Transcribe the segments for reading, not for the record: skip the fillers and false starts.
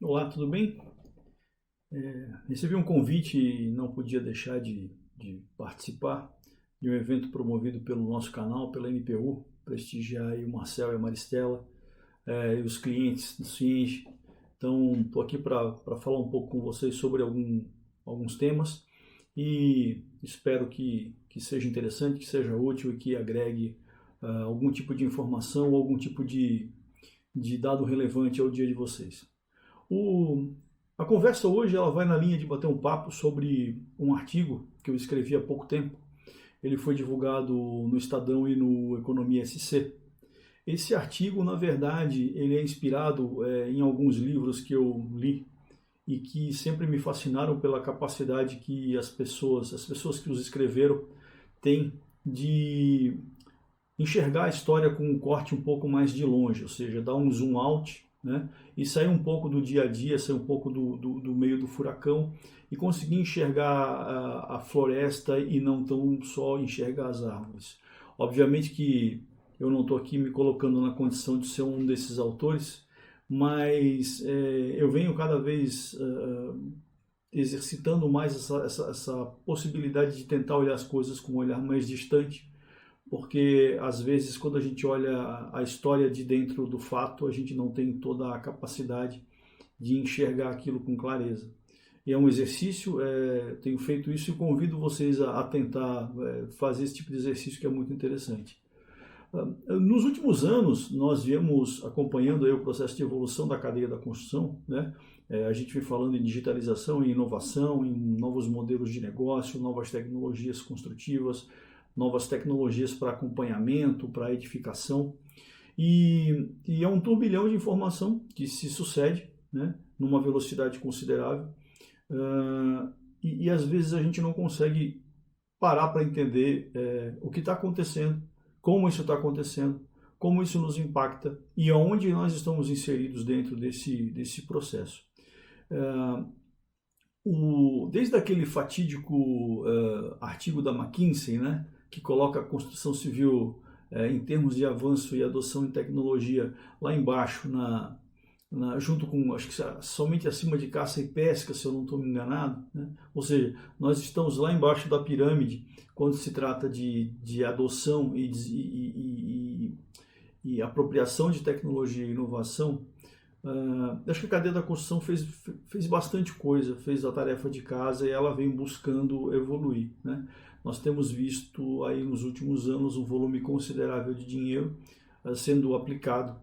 Olá, tudo bem? Recebi um convite e não podia deixar de participar de um evento promovido pelo nosso canal, pela NPU, prestigiar aí o Marcel e a Maristela e os clientes do Cienge. Então, estou aqui para falar um pouco com vocês sobre alguns temas e espero que seja interessante, que seja útil e que agregue algum tipo de informação ou algum tipo de dado relevante ao dia de vocês. A conversa hoje ela vai na linha de bater um papo sobre um artigo que eu escrevi há pouco tempo. Ele foi divulgado no Estadão e no Economia SC. Esse artigo, na verdade, ele é inspirado em alguns livros que eu li e que sempre me fascinaram pela capacidade que as pessoas que os escreveram têm de enxergar a história com um corte um pouco mais de longe, ou seja, dar um zoom out, né? E sair um pouco do dia a dia, sair um pouco do meio do furacão e conseguir enxergar a floresta e não tão só enxergar as árvores. Obviamente que eu não estou aqui me colocando na condição de ser um desses autores, mas eu venho cada vez exercitando mais essa possibilidade de tentar olhar as coisas com um olhar mais distante, porque às vezes quando a gente olha a história de dentro do fato, a gente não tem toda a capacidade de enxergar aquilo com clareza. E é um exercício, tenho feito isso e convido vocês a tentar fazer esse tipo de exercício que é muito interessante. Nos últimos anos, nós viemos acompanhando aí o processo de evolução da cadeia da construção, né? A gente vem falando em digitalização, em inovação, em novos modelos de negócio, novas tecnologias construtivas, novas tecnologias para acompanhamento, para edificação. E é um turbilhão de informação que se sucede, né, numa velocidade considerável. E às vezes a gente não consegue parar para entender o que está acontecendo, como isso está acontecendo, como isso nos impacta e aonde nós estamos inseridos dentro desse processo. Desde aquele fatídico artigo da McKinsey, né, que coloca a construção civil em termos de avanço e adoção em tecnologia lá embaixo, junto com, acho que somente acima de caça e pesca, se eu não estou me enganado, né? Ou seja, nós estamos lá embaixo da pirâmide quando se trata de adoção e apropriação de tecnologia e inovação. Acho que a cadeia da construção fez bastante coisa, fez a tarefa de casa e ela vem buscando evoluir, né? Nós temos visto aí nos últimos anos um volume considerável de dinheiro sendo aplicado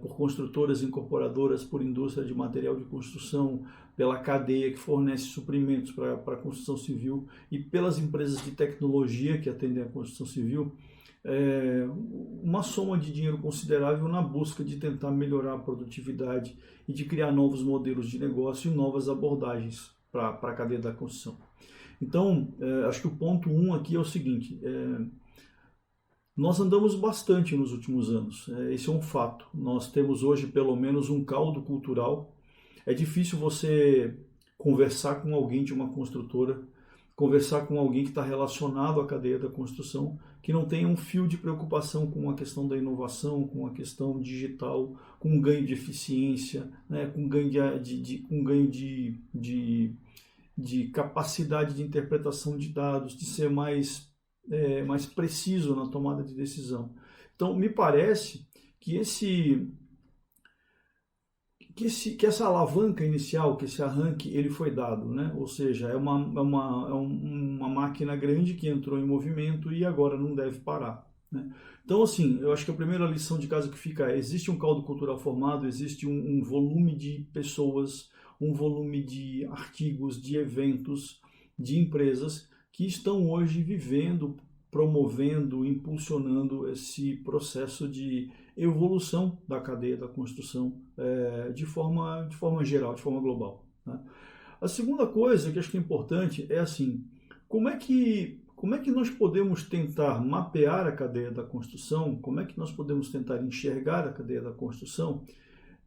por construtoras, incorporadoras, por indústria de material de construção, pela cadeia que fornece suprimentos para a construção civil e pelas empresas de tecnologia que atendem à construção civil, uma soma de dinheiro considerável na busca de tentar melhorar a produtividade e de criar novos modelos de negócio e novas abordagens para a cadeia da construção. Então, acho que o ponto 1 aqui é o seguinte: nós andamos bastante nos últimos anos, esse é um fato. Nós temos hoje pelo menos um caldo cultural. É difícil você conversar com alguém de uma construtora, conversar com alguém que está relacionado à cadeia da construção, que não tenha um fio de preocupação com a questão da inovação, com a questão digital, com um ganho de eficiência, né, com ganho de capacidade de interpretação de dados, de ser mais preciso na tomada de decisão. Então, me parece que essa alavanca inicial, que esse arranque, ele foi dado, né? Ou seja, é uma máquina grande que entrou em movimento e agora não deve parar, né? Então, assim, eu acho que a primeira lição de casa que fica existe um caldo cultural formado, existe um volume de pessoas, um volume de artigos, de eventos, de empresas que estão hoje vivendo, promovendo, impulsionando esse processo de evolução da cadeia da construção de forma geral, de forma global, né? A segunda coisa que acho que é importante é assim, como é que nós podemos tentar mapear a cadeia da construção, como é que nós podemos tentar enxergar a cadeia da construção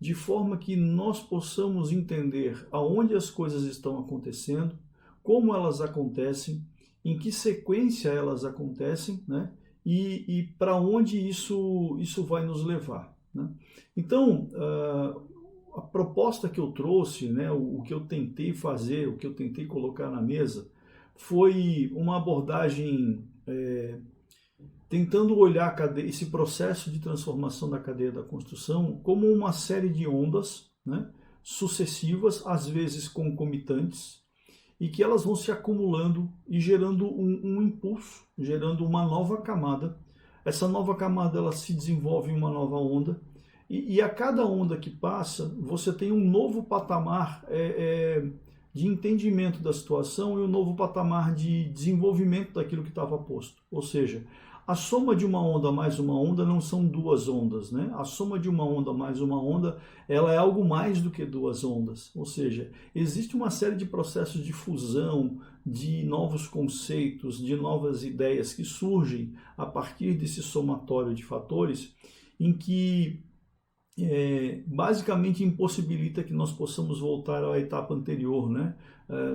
de forma que nós possamos entender aonde as coisas estão acontecendo, como elas acontecem em que sequência elas acontecem, né? E para onde isso vai nos levar, né? Então, a proposta que eu trouxe, né, o que eu tentei fazer, o que eu tentei colocar na mesa, foi uma abordagem tentando olhar esse processo de transformação da cadeia da construção como uma série de ondas, né, sucessivas, às vezes concomitantes, e que elas vão se acumulando e gerando um impulso, gerando uma nova camada. Essa nova camada ela se desenvolve em uma nova onda, e a cada onda que passa, você tem um novo patamar de entendimento da situação e um novo patamar de desenvolvimento daquilo que estava posto. Ou seja, a soma de uma onda mais uma onda não são duas ondas, né? A soma de uma onda mais uma onda, ela é algo mais do que duas ondas. Ou seja, existe uma série de processos de fusão, de novos conceitos, de novas ideias que surgem a partir desse somatório de fatores, em que basicamente impossibilita que nós possamos voltar à etapa anterior, né?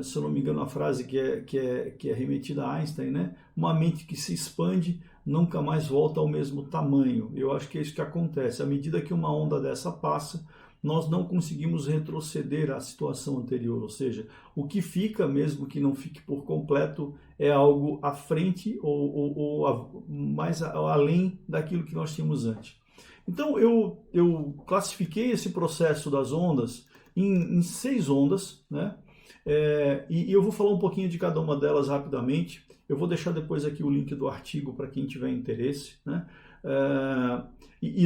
Se eu não me engano, a frase que é remetida a Einstein, né? Uma mente que se expande nunca mais volta ao mesmo tamanho. Eu acho que é isso que acontece. À medida que uma onda dessa passa, nós não conseguimos retroceder à situação anterior, ou seja, o que fica, mesmo que não fique por completo, é algo à frente ou mais além daquilo que nós tínhamos antes. Então eu classifiquei esse processo das ondas em 6 ondas, né? E eu vou falar um pouquinho de cada uma delas rapidamente. Eu vou deixar depois aqui o link do artigo para quem tiver interesse, né?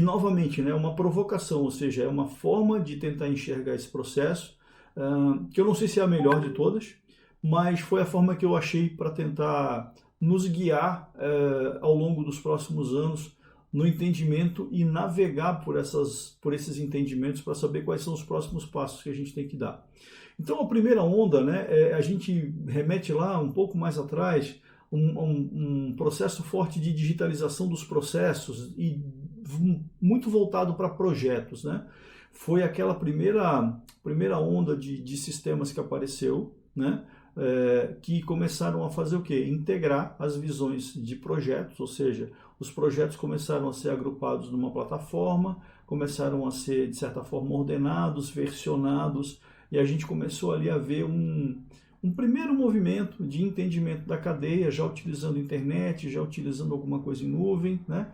Novamente, né, uma provocação, ou seja, é uma forma de tentar enxergar esse processo, que eu não sei se é a melhor de todas, mas foi a forma que eu achei para tentar nos guiar ao longo dos próximos anos no entendimento e navegar por esses entendimentos para saber quais são os próximos passos que a gente tem que dar. Então, a primeira onda, né, a gente remete lá um pouco mais atrás, um processo forte de digitalização dos processos e muito voltado para projetos, né? Foi aquela primeira onda de sistemas que apareceu, né? Que começaram a fazer o quê? Integrar as visões de projetos, ou seja, os projetos começaram a ser agrupados numa plataforma, começaram a ser, de certa forma, ordenados, versionados, e a gente começou ali a ver um primeiro movimento de entendimento da cadeia, já utilizando internet, já utilizando alguma coisa em nuvem, né?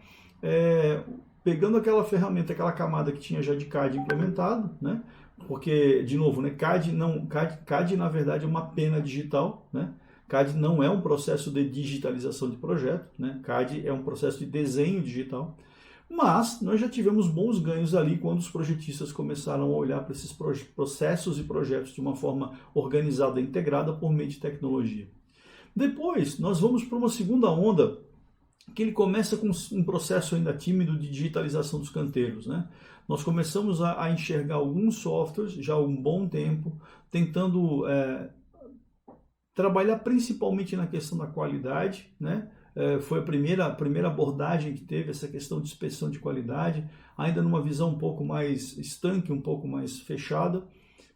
Pegando aquela ferramenta, aquela camada que tinha já de CAD implementado, né? Porque, de novo, né, CAD na verdade é uma pena digital, né? CAD não é um processo de digitalização de projeto, né? CAD é um processo de desenho digital, mas nós já tivemos bons ganhos ali quando os projetistas começaram a olhar para esses processos e projetos de uma forma organizada e integrada por meio de tecnologia. Depois, nós vamos para uma segunda onda, que ele começa com um processo ainda tímido de digitalização dos canteiros, né? Nós começamos a enxergar alguns softwares já há um bom tempo, tentando trabalhar principalmente na questão da qualidade, né? Foi a primeira abordagem que teve essa questão de inspeção de qualidade, ainda numa visão um pouco mais estanque, um pouco mais fechada,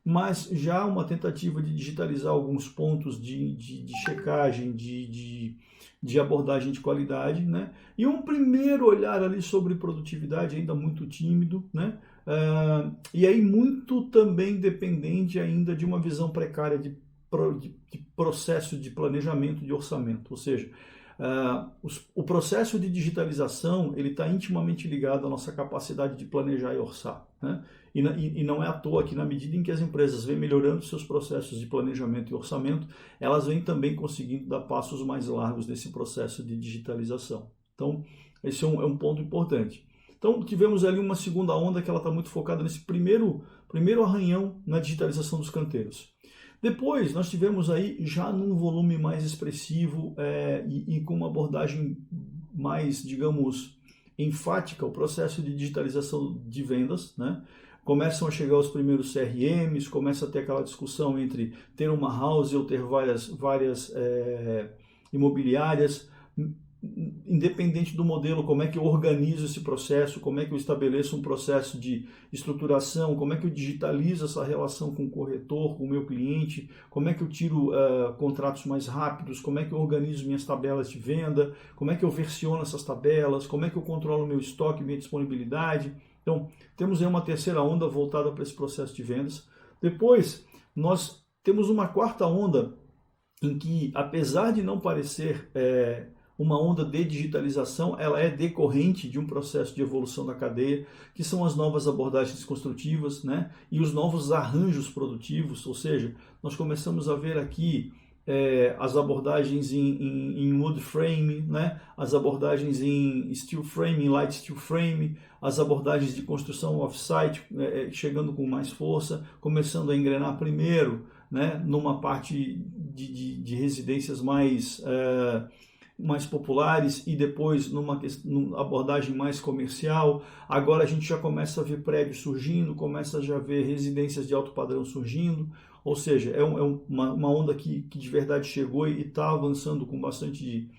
mas já uma tentativa de digitalizar alguns pontos de checagem, de abordagem de qualidade, né? E um primeiro olhar ali sobre produtividade ainda muito tímido, né? E aí muito também dependente ainda de uma visão precária de processo de planejamento de orçamento, ou seja, o processo de digitalização ele está intimamente ligado à nossa capacidade de planejar e orçar, né? E não é à toa que na medida em que as empresas vêm melhorando seus processos de planejamento e orçamento, elas vêm também conseguindo dar passos mais largos nesse processo de digitalização. Então, esse é um ponto importante. Então, tivemos ali uma segunda onda que ela está muito focada nesse primeiro arranhão na digitalização dos canteiros. Depois, nós tivemos aí, já num volume mais expressivo e com uma abordagem mais, digamos, enfática, o processo de digitalização de vendas, né? Começam a chegar os primeiros CRMs, começa a ter aquela discussão entre ter uma house ou ter várias imobiliárias. independente do modelo, como é que eu organizo esse processo, como é que eu estabeleço um processo de estruturação, como é que eu digitalizo essa relação com o corretor, com o meu cliente, como é que eu tiro contratos mais rápidos, como é que eu organizo minhas tabelas de venda, como é que eu versiono essas tabelas, como é que eu controlo meu estoque, minha disponibilidade. Então, temos aí uma terceira onda voltada para esse processo de vendas. Depois, nós temos uma quarta onda em que, apesar de não parecer uma onda de digitalização, ela é decorrente de um processo de evolução da cadeia, que são as novas abordagens construtivas, né? E os novos arranjos produtivos, ou seja, nós começamos a ver aqui as abordagens em wood frame, né? As abordagens em steel frame, em light steel frame, as abordagens de construção off-site chegando com mais força, começando a engrenar primeiro, né? Numa parte de residências mais populares e depois numa abordagem mais comercial. Agora a gente já começa a ver prédios surgindo, começa a já ver residências de alto padrão surgindo, ou seja, é uma onda que de verdade chegou e está avançando com bastante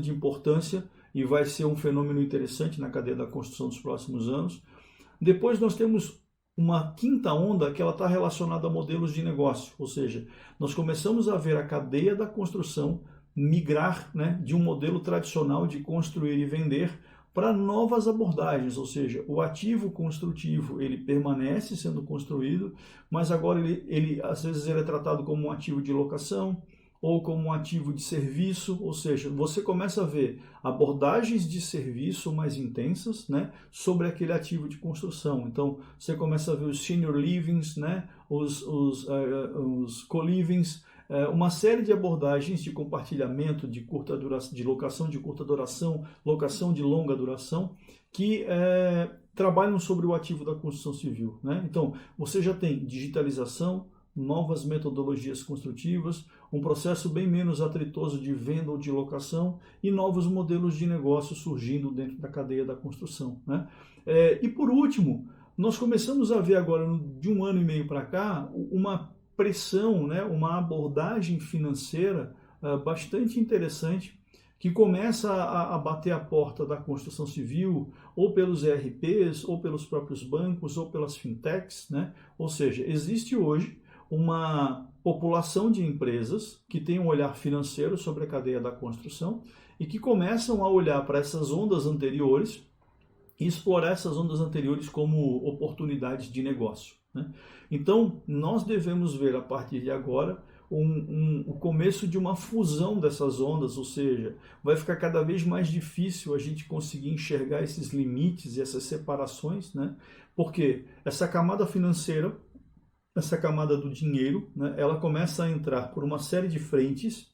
importância e vai ser um fenômeno interessante na cadeia da construção dos próximos anos. Depois nós temos uma quinta onda que ela está relacionada a modelos de negócio, ou seja, nós começamos a ver a cadeia da construção migrar, né, de um modelo tradicional de construir e vender para novas abordagens, ou seja, o ativo construtivo ele permanece sendo construído, mas agora ele às vezes ele é tratado como um ativo de locação ou como um ativo de serviço, ou seja, você começa a ver abordagens de serviço mais intensas, né, sobre aquele ativo de construção. Então, você começa a ver os senior livings, né, os co-livings, uma série de abordagens de compartilhamento de curta duração, de locação de curta duração, locação de longa duração, que trabalham sobre o ativo da construção civil, né? Então, você já tem digitalização, novas metodologias construtivas, um processo bem menos atritoso de venda ou de locação e novos modelos de negócio surgindo dentro da cadeia da construção, né? E por último, nós começamos a ver agora, de um ano e meio para cá, uma pressão, né, uma abordagem financeira bastante interessante que começa a bater a porta da construção civil, ou pelos ERPs, ou pelos próprios bancos, ou pelas fintechs, né? Ou seja, existe hoje uma população de empresas que tem um olhar financeiro sobre a cadeia da construção e que começam a olhar para essas ondas anteriores e explorar essas ondas anteriores como oportunidades de negócio, né? Então, nós devemos ver a partir de agora o começo de uma fusão dessas ondas, ou seja, vai ficar cada vez mais difícil a gente conseguir enxergar esses limites e essas separações, né? Porque essa camada financeira, essa camada do dinheiro, né, ela começa a entrar por uma série de frentes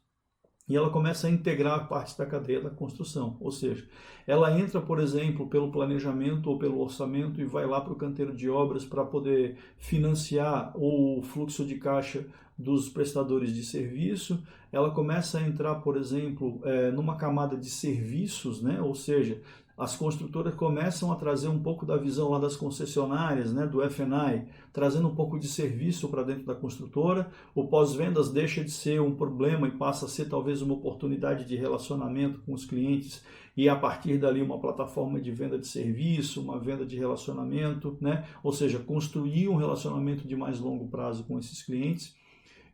e ela começa a integrar partes da cadeia da construção, ou seja, ela entra, por exemplo, pelo planejamento ou pelo orçamento e vai lá para o canteiro de obras para poder financiar o fluxo de caixa dos prestadores de serviço. Ela começa a entrar, por exemplo, numa camada de serviços, né? Ou seja, as construtoras começam a trazer um pouco da visão lá das concessionárias, né, do F&I, trazendo um pouco de serviço para dentro da construtora. O pós-vendas deixa de ser um problema e passa a ser talvez uma oportunidade de relacionamento com os clientes e a partir dali uma plataforma de venda de serviço, uma venda de relacionamento, né? Ou seja, construir um relacionamento de mais longo prazo com esses clientes.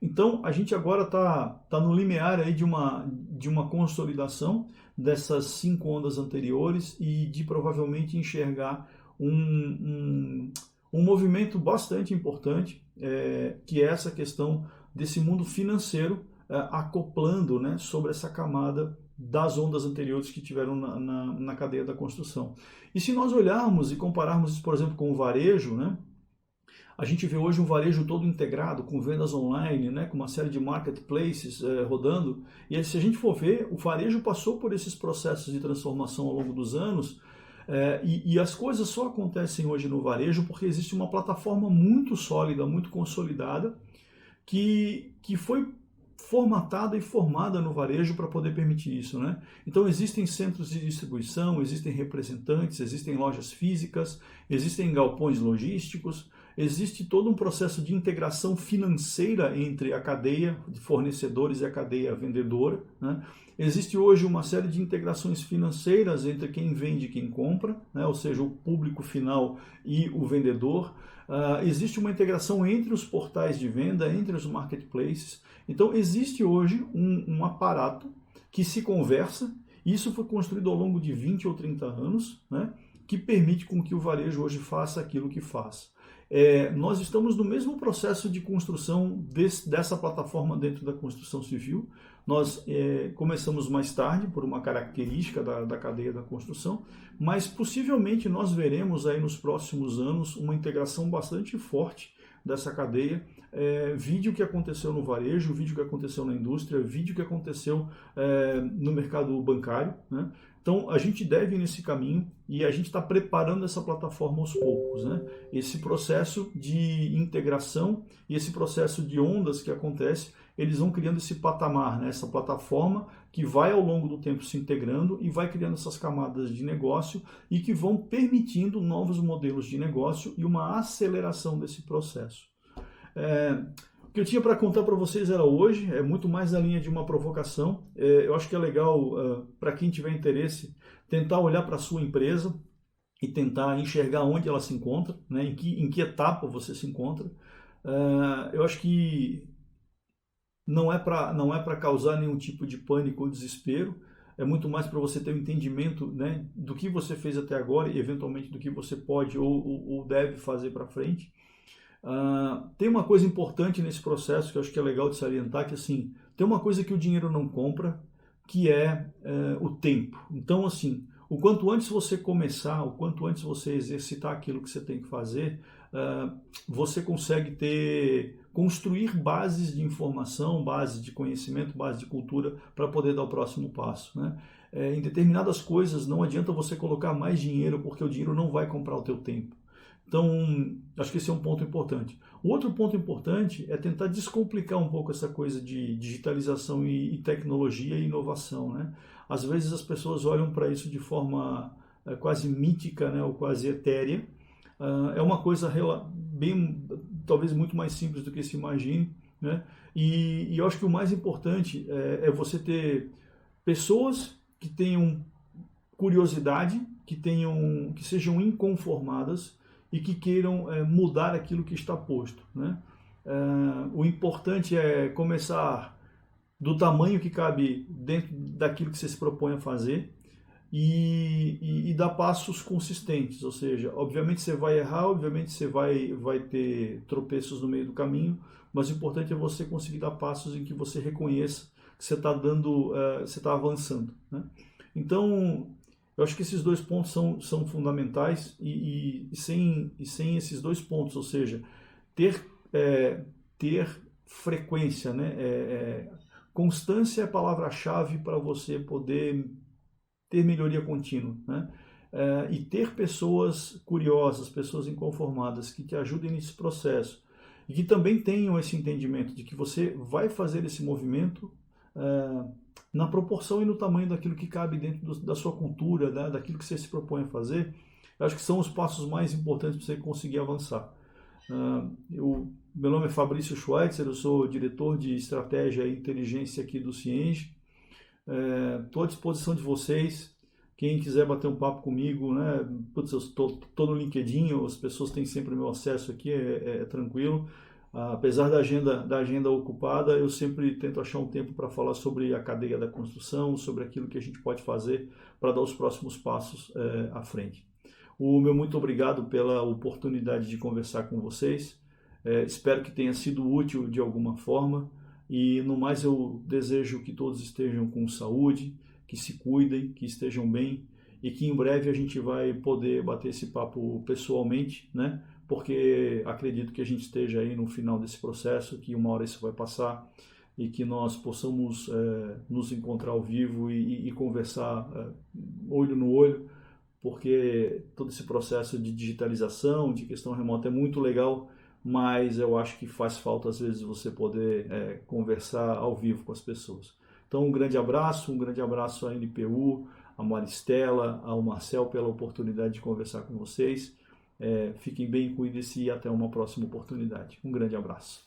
Então, a gente agora está no limiar aí de uma consolidação dessas 5 ondas anteriores e de provavelmente enxergar um movimento bastante importante, que é essa questão desse mundo financeiro acoplando, né, sobre essa camada das ondas anteriores que tiveram na cadeia da construção. E se nós olharmos e compararmos isso, por exemplo, com o varejo, né, a gente vê hoje um varejo todo integrado, com vendas online, né, com uma série de marketplaces rodando. E aí, se a gente for ver, o varejo passou por esses processos de transformação ao longo dos anos, e as coisas só acontecem hoje no varejo porque existe uma plataforma muito sólida, muito consolidada, que foi formatada e formada no varejo para poder permitir isso, né? Então existem centros de distribuição, existem representantes, existem lojas físicas, existem galpões logísticos, existe todo um processo de integração financeira entre a cadeia de fornecedores e a cadeia vendedora, né? Existe hoje uma série de integrações financeiras entre quem vende e quem compra, né? Ou seja, o público final e o vendedor. Existe uma integração entre os portais de venda, entre os marketplaces. Então, existe hoje um aparato que se conversa. Isso foi construído ao longo de 20 ou 30 anos, né? Que permite com que o varejo hoje faça aquilo que faz. Nós estamos no mesmo processo de construção dessa plataforma dentro da construção civil. Nós começamos mais tarde, por uma característica da cadeia da construção, mas possivelmente nós veremos aí nos próximos anos uma integração bastante forte dessa cadeia. Vídeo que aconteceu no varejo, vídeo que aconteceu na indústria, vídeo que aconteceu no mercado bancário, né? Então, a gente deve ir nesse caminho e a gente está preparando essa plataforma aos poucos, né? Esse processo de integração e esse processo de ondas que acontece, eles vão criando esse patamar, né? Essa plataforma que vai ao longo do tempo se integrando e vai criando essas camadas de negócio e que vão permitindo novos modelos de negócio e uma aceleração desse processo. O que eu tinha para contar para vocês era hoje, é muito mais na linha de uma provocação. Eu acho que é legal, para quem tiver interesse, tentar olhar para a sua empresa e tentar enxergar onde ela se encontra, né? Em que etapa você se encontra. Eu acho que não é para causar nenhum tipo de pânico ou desespero, é muito mais para você ter um entendimento, né, do que você fez até agora e eventualmente do que você pode ou deve fazer para frente. Tem uma coisa importante nesse processo que eu acho que é legal de salientar, que assim, tem uma coisa que o dinheiro não compra, que é o tempo. Então, assim, o quanto antes você começar, o quanto antes você exercitar aquilo que você tem que fazer, você consegue construir bases de informação, bases de conhecimento, bases de cultura para poder dar o próximo passo, né? Em determinadas coisas não adianta você colocar mais dinheiro, porque o dinheiro não vai comprar o teu tempo. Então, acho que esse é um ponto importante. O outro ponto importante é tentar descomplicar um pouco essa coisa de digitalização e tecnologia e inovação, né? Às vezes as pessoas olham para isso de forma quase mítica, né, ou quase etérea. É uma coisa bem, talvez muito mais simples do que se imagine, né? E eu acho que o mais importante é você ter pessoas que tenham curiosidade, que sejam inconformadas e que queiram mudar aquilo que está posto, né? O importante é começar do tamanho que cabe dentro daquilo que você se propõe a fazer e dar passos consistentes, ou seja, obviamente você vai errar, obviamente você vai ter tropeços no meio do caminho, mas o importante é você conseguir dar passos em que você reconheça que você está você está avançando, né? Então, eu acho que esses dois pontos são fundamentais e sem esses dois pontos, ou seja, ter frequência, né? Constância é a palavra-chave para você poder ter melhoria contínua, né? E ter pessoas curiosas, pessoas inconformadas que te ajudem nesse processo e que também tenham esse entendimento de que você vai fazer esse movimento na proporção e no tamanho daquilo que cabe dentro da sua cultura, né, daquilo que você se propõe a fazer. Eu acho que são os passos mais importantes para você conseguir avançar. Meu nome é Fabrício Schweitzer, eu sou diretor de estratégia e inteligência aqui do Cienge. Estou à disposição de vocês. Quem quiser bater um papo comigo, né? Putz, eu estou no LinkedIn, as pessoas têm sempre o meu acesso aqui, é tranquilo. Apesar da agenda ocupada, eu sempre tento achar um tempo para falar sobre a cadeia da construção, sobre aquilo que a gente pode fazer para dar os próximos passos à frente. O meu muito obrigado pela oportunidade de conversar com vocês. Espero que tenha sido útil de alguma forma e, no mais, eu desejo que todos estejam com saúde, que se cuidem, que estejam bem e que em breve a gente vai poder bater esse papo pessoalmente, né? Porque acredito que a gente esteja aí no final desse processo, que uma hora isso vai passar e que nós possamos nos encontrar ao vivo e conversar olho no olho, porque todo esse processo de digitalização, de questão remota é muito legal, mas eu acho que faz falta às vezes você poder conversar ao vivo com as pessoas. Então um grande abraço à NPU, a Maristela, ao Marcel pela oportunidade de conversar com vocês Fiquem bem, cuidem-se e até uma próxima oportunidade. Um grande abraço.